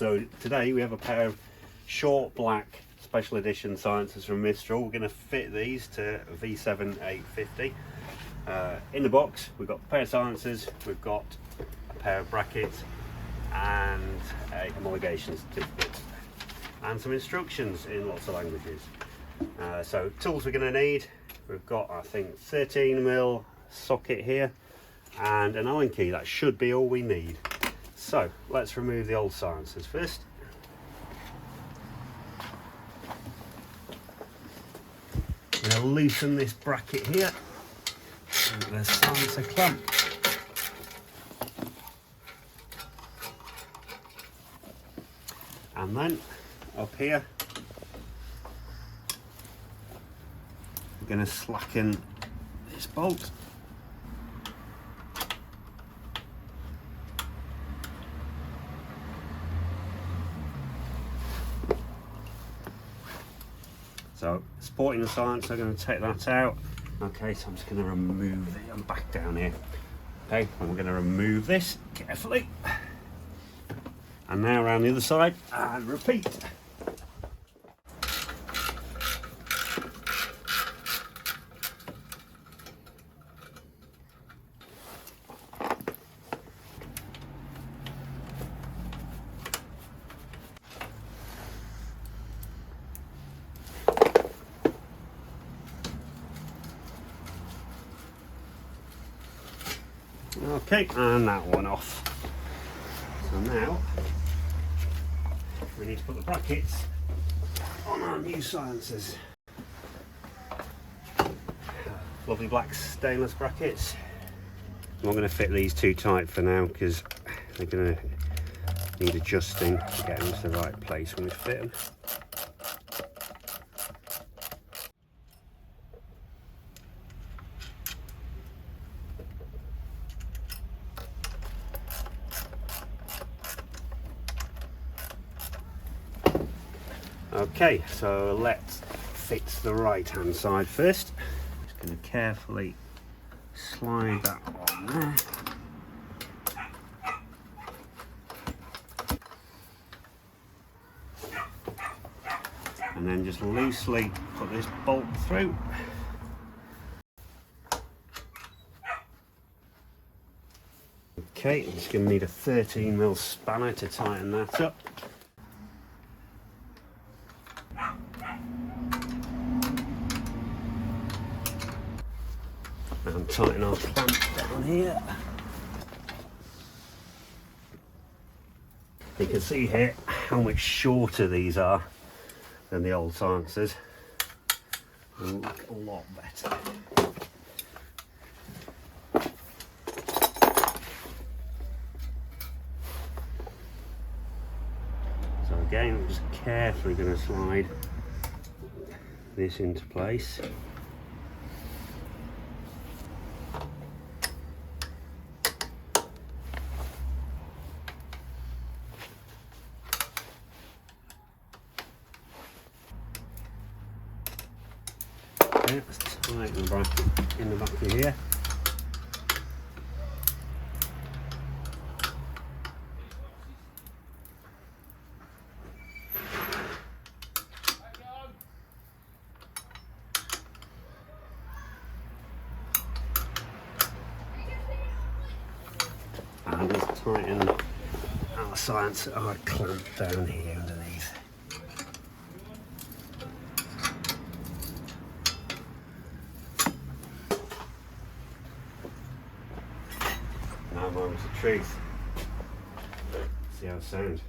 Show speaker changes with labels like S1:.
S1: So today we have a pair of short black special edition silencers from Mistral. We're going to fit these to a V7 850. In the box we've got a pair of silencers, we've got a pair of brackets and a homologation certificate and some instructions in lots of languages. So tools we're going to need, we've got I think 13mm socket here and an Allen key. That should be all we need. So let's remove the old silencers first. I'm going to loosen this bracket here and the silencer clamp. And then up here we're going to slacken this bolt. So supporting the silencer, I'm going to take that out. Okay, so I'm just going to remove it. I'm back down here. Okay, and we're going to remove this carefully. And now around the other side and repeat. Okay, and that one off. So now we need to put the brackets on our new silencers. Lovely black stainless brackets. I'm not going to fit these too tight for now because they're going to need adjusting to get them to the right place when we fit them. Okay, so let's fix the right hand side first. Just going to carefully slide that on there. And then just loosely put this bolt through. Okay, I'm just going to need a 13mm spanner to tighten that up. And tighten our clamp down here. You can see here how much shorter these are than the old silencers. They look a lot better. So again, I'm just carefully going to slide this into place. Let's tighten the bracket in the back of here. And let's tighten our silencer, our clamp down here underneath. Now moments of truth. See how it sounds.